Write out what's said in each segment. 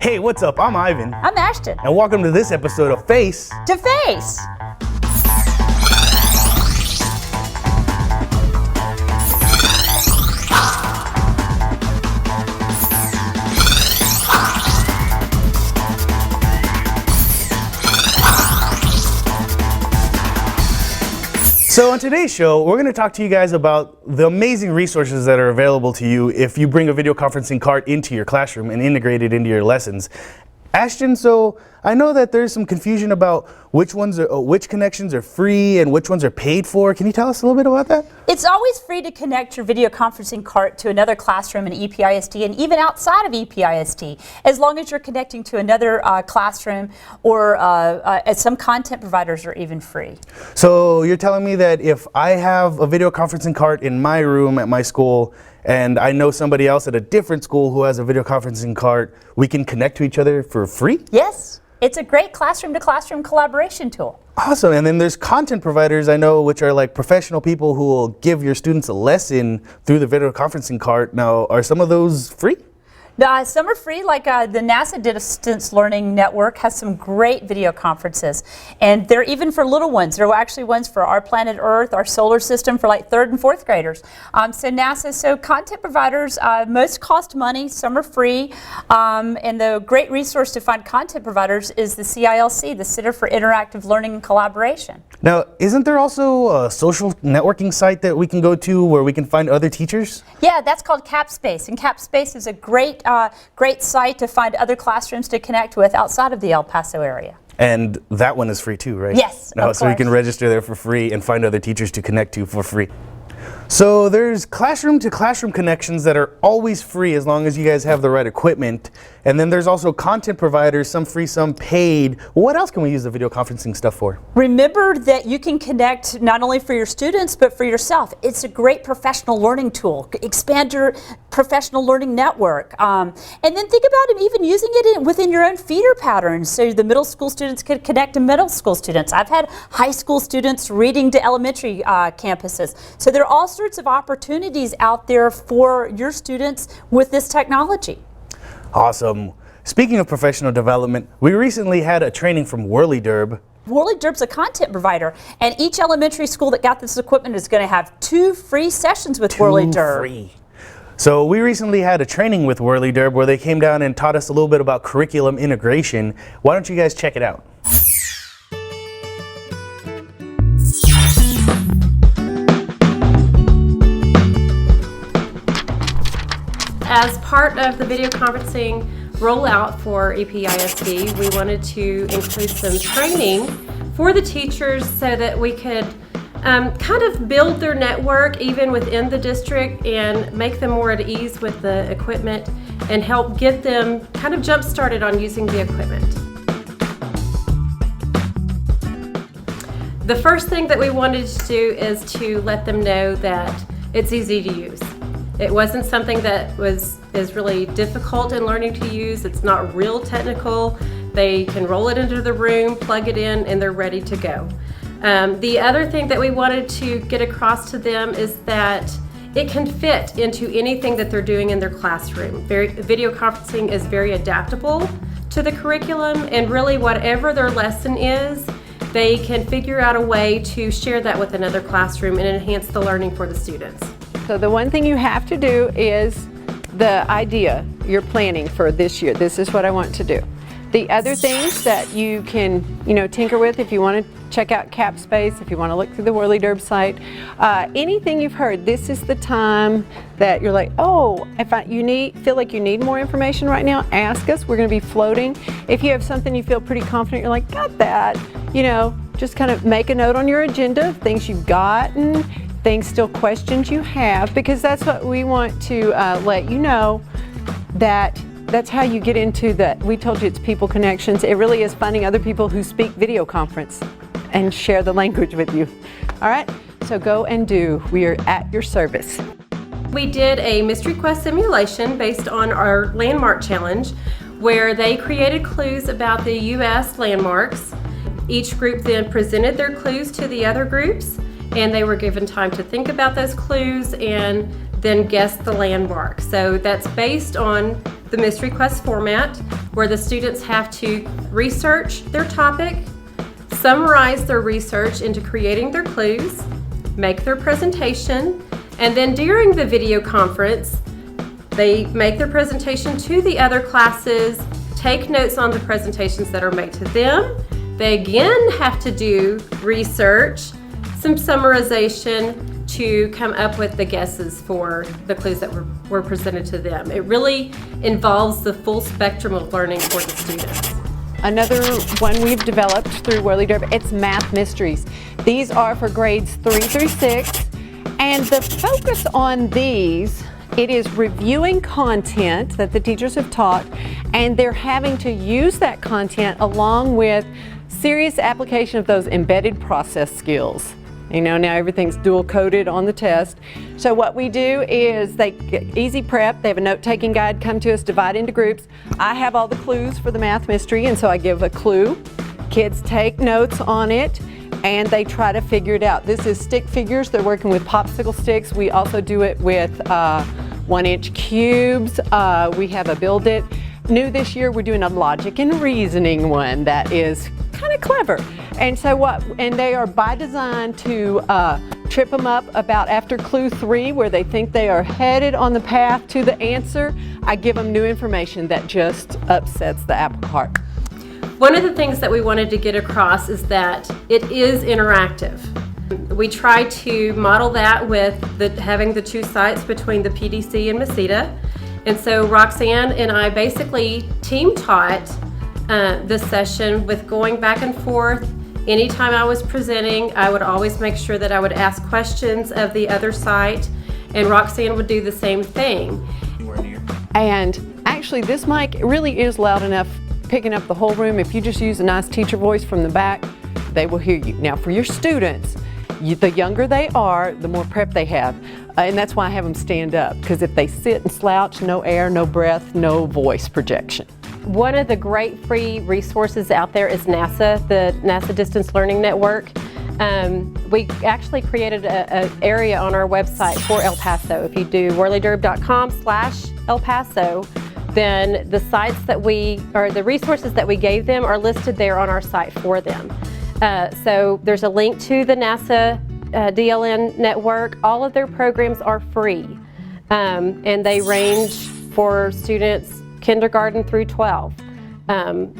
Hey, what's up? I'm Ivan. I'm Ashton. And welcome to this episode of Face to Face. So on today's show, we're going to talk to you guys about the amazing resources that are available to you if you bring a video conferencing cart into your classroom and integrate it into your lessons. Ashton, so I know that there's some confusion about which connections are free and which ones are paid for. Can you tell us a little bit about that? It's always free to connect your video conferencing cart to another classroom in EPISD and even outside of EPISD, as long as you're connecting to another classroom or some content providers are even free. So you're telling me that if I have a video conferencing cart in my room at my school and I know somebody else at a different school who has a video conferencing cart, we can connect to each other for free? Yes. It's a great classroom-to-classroom collaboration tool. Awesome. And then there's content providers I know which are like professional people who will give your students a lesson through the video conferencing cart. Now, are some of those free? Some are free, like the NASA Distance Learning Network has some great video conferences. And they're even for little ones. There are actually ones for our planet Earth, our solar system for like 3rd and 4th graders. So content providers, most cost money, some are free. And the great resource to find content providers is the CILC, the Center for Interactive Learning and Collaboration. Now, isn't there also a social networking site that we can go to where we can find other teachers? Yeah, that's called CapSpace. And CapSpace is a great site to find other classrooms to connect with outside of the El Paso area. And that one is free too, right? Yes, no, of so course. you can register there for free and find other teachers to connect to for free. So there's classroom-to-classroom connections that are always free as long as you guys have the right equipment. And then there's also content providers, some free, some paid. What else can we use the video conferencing stuff for? Remember that you can connect not only for your students, but for yourself. It's a great professional learning tool. Expand your professional learning network. And then think about even using it within your own feeder patterns. So the middle school students could connect to middle school students. I've had high school students reading to elementary campuses. So there are all sorts of opportunities out there for your students with this technology. Awesome. Speaking of professional development, we recently had a training from Whirly-Derb. Whirly-Derb's a content provider, and each elementary school that got this equipment is going to have 2 free sessions with Whirly-Derb. Free. So we recently had a training with Whirly-Derb where they came down and taught us a little bit about curriculum integration. Why don't you guys check it out? As part of the video conferencing rollout for EPISD, we wanted to include some training for the teachers so that we could kind of build their network even within the district and make them more at ease with the equipment and help get them kind of jump started on using the equipment. The first thing that we wanted to do is to let them know that it's easy to use. It wasn't something that is really difficult in learning to use. It's not real technical. They can roll it into the room, plug it in, and they're ready to go. The other thing that we wanted to get across to them is that it can fit into anything that they're doing in their classroom. Video conferencing is very adaptable to the curriculum, and really whatever their lesson is, they can figure out a way to share that with another classroom and enhance the learning for the students. So the one thing you have to do is the idea you're planning for this year. This is what I want to do. The other things that you can, tinker with if you want to check out CapSpace, if you want to look through the Whirly-Derb site, anything you've heard, this is the time that you're like, oh, if feel like you need more information right now, ask us. We're going to be floating. If you have something you feel pretty confident, you're like, got that, just kind of make a note on your agenda of things you've gotten, still questions you have, because that's what we want to let you know, that's how you get into that. We told you it's people connections. It really is finding other people who speak video conference and share the language with you. All right, so go and do. We are at your service. We did a mystery quest simulation based on our landmark challenge where they created clues about the U.S. landmarks. Each group then presented their clues to the other groups, and they were given time to think about those clues and then guess the landmark. So that's based on the mystery quest format. where the students have to research their topic, summarize their research into creating their clues, make their presentation, and then during the video conference, they make their presentation to the other classes, take notes on the presentations that are made to them. They again have to do research, some summarization to come up with the guesses for the clues that were presented to them. It really involves the full spectrum of learning for the students. Another one we've developed through Whirly Derby, it's Math Mysteries. These are for grades 3 through 6, and the focus on these, it is reviewing content that the teachers have taught, and they're having to use that content along with serious application of those embedded process skills. You know, now everything's dual coded on the test. So what we do is they get easy prep. They have a note-taking guide come to us, divide into groups. I have all the clues for the math mystery, and so I give a clue. Kids take notes on it, and they try to figure it out. This is stick figures. They're working with popsicle sticks. We also do it with 1-inch cubes. We have a build it. New this year, we're doing a logic and reasoning one that is kind of clever. And so and they are by design to trip them up about after clue 3, where they think they are headed on the path to the answer. I give them new information that just upsets the apple cart. One of the things that we wanted to get across is that it is interactive. We try to model that with having the 2 sites between the PDC and Meseta. And so Roxanne and I basically team taught this session with going back and forth. Anytime I was presenting, I would always make sure that I would ask questions of the other site, and Roxanne would do the same thing. And actually this mic really is loud enough, picking up the whole room. If you just use a nice teacher voice from the back, they will hear you. Now for your students, the younger they are, the more prep they have. And that's why I have them stand up, because if they sit and slouch, no air, no breath, no voice projection. One of the great free resources out there is NASA, the NASA Distance Learning Network. We actually created an area on our website for El Paso. If you do whirlyderb.com/El Paso, then the sites that the resources that we gave them are listed there on our site for them. So there's a link to the NASA DLN network. All of their programs are free, and they range for students kindergarten through 12.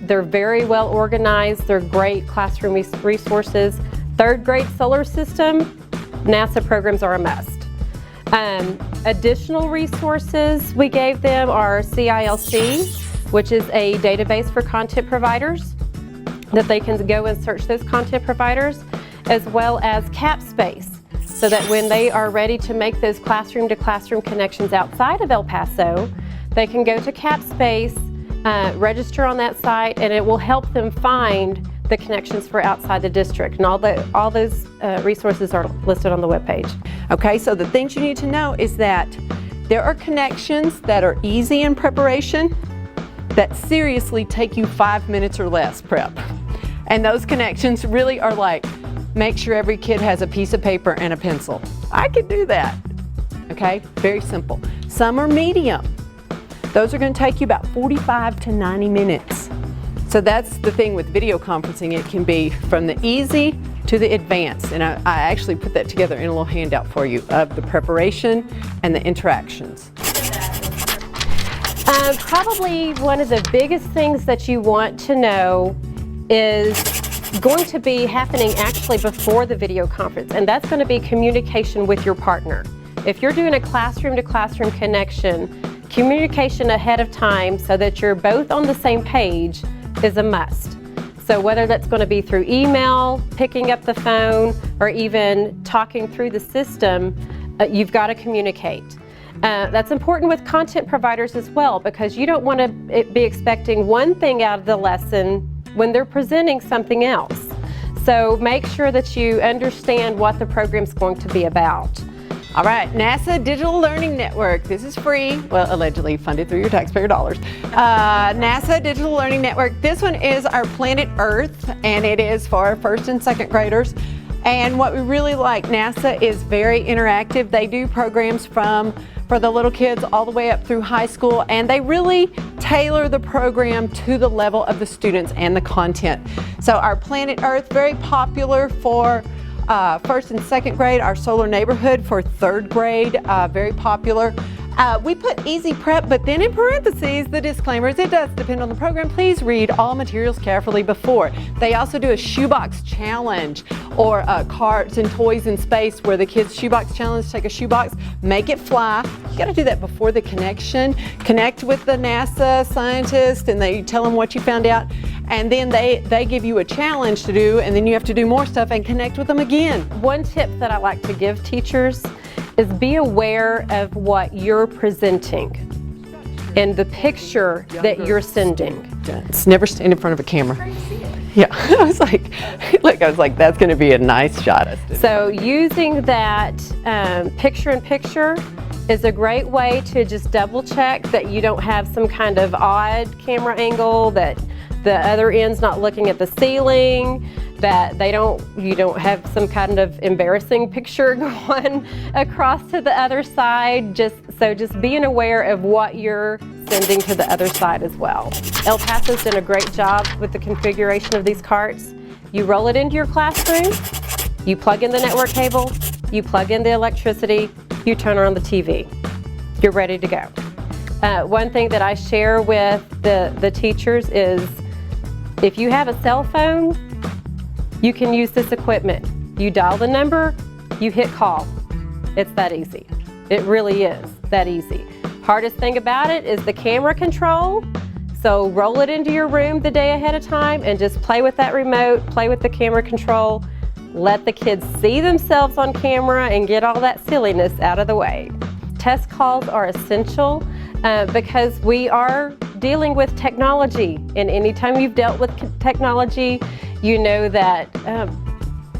They're very well organized. They're great classroom resources. 3rd grade solar system, NASA programs are a must. Additional resources we gave them are CILC, which is a database for content providers that they can go and search those content providers, as well as CapSpace, so that when they are ready to make those classroom-to-classroom connections outside of El Paso, they can go to CapSpace, register on that site, and it will help them find the connections for outside the district. And all those resources are listed on the webpage. Okay, so the things you need to know is that there are connections that are easy in preparation that seriously take you 5 minutes or less prep. And those connections really are like, make sure every kid has a piece of paper and a pencil. I can do that. Okay, very simple. Some are medium. Those are going to take you about 45 to 90 minutes. So that's the thing with video conferencing. It can be from the easy to the advanced. And I actually put that together in a little handout for you of the preparation and the interactions. Probably one of the biggest things that you want to know is going to be happening actually before the video conference, and that's going to be communication with your partner. If you're doing a classroom-to-classroom connection, communication ahead of time so that you're both on the same page is a must. So whether that's going to be through email, picking up the phone, or even talking through the system, you've got to communicate. That's important with content providers as well, because you don't want to be expecting one thing out of the lesson when they're presenting something else. So make sure that you understand what the program's going to be about. All right, NASA Digital Learning Network. This is free, well, allegedly funded through your taxpayer dollars. NASA Digital Learning Network. This one is our Planet Earth, and it is for 1st and 2nd graders. And what we really like, NASA is very interactive. They do programs for the little kids all the way up through high school, and they really tailor the program to the level of the students and the content. So our Planet Earth, very popular for first and second grade. Our Solar Neighborhood for third grade, very popular. We put easy prep, but then in parentheses, the disclaimers, it does depend on the program. Please read all materials carefully before. They also do a shoebox challenge, or carts and toys in space, where the kids shoebox challenge, take a shoebox, make it fly. You gotta do that before the connection. Connect with the NASA scientist and they tell them what you found out. And then they give you a challenge to do, and then you have to do more stuff and connect with them again. One tip that I like to give teachers is be aware of what you're presenting and the picture that you're sending. Never stand in front of a camera. Yeah, I was like, that's going to be a nice shot. So using that picture-in-picture is a great way to just double check that you don't have some kind of odd camera angle, that the other end's not looking at the ceiling, that you don't have some kind of embarrassing picture going across to the other side. Just being aware of what you're sending to the other side as well. El Paso's done a great job with the configuration of these carts. You roll it into your classroom, you plug in the network cable, you plug in the electricity, you turn on the TV. You're ready to go. One thing that I share with the teachers is, if you have a cell phone, you can use this equipment. You dial the number, you hit call. It's that easy. It really is that easy. Hardest thing about it is the camera control. So roll it into your room the day ahead of time and just play with that remote, play with the camera control. Let the kids see themselves on camera and get all that silliness out of the way. Test calls are essential because we are dealing with technology, and anytime you've dealt with technology, you know that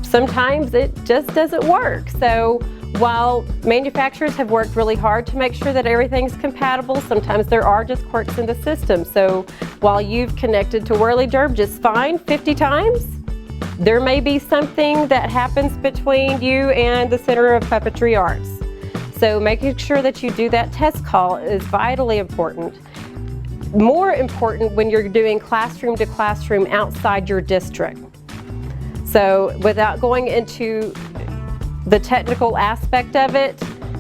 sometimes it just doesn't work. So while manufacturers have worked really hard to make sure that everything's compatible, sometimes there are just quirks in the system. So while you've connected to Whirly-Derb just fine 50 times, there may be something that happens between you and the Center of Puppetry Arts. So making sure that you do that test call is vitally important. More important when you're doing classroom to classroom outside your district. So without going into the technical aspect of it,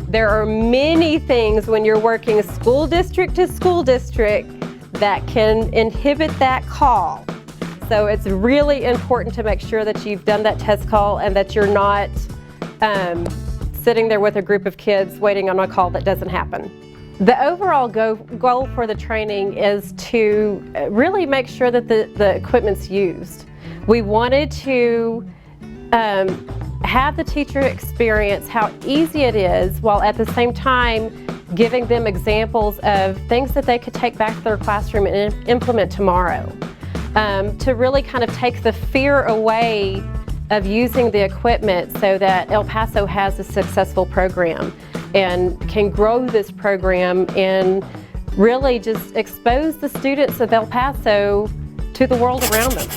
there are many things when you're working school district to school district that can inhibit that call. So it's really important to make sure that you've done that test call and that you're not sitting there with a group of kids waiting on a call that doesn't happen. The overall goal for the training is to really make sure that the equipment's used. We wanted to have the teacher experience how easy it is, while at the same time giving them examples of things that they could take back to their classroom and implement tomorrow. To really kind of take the fear away of using the equipment so that El Paso has a successful program and can grow this program and really just expose the students of El Paso to the world around them.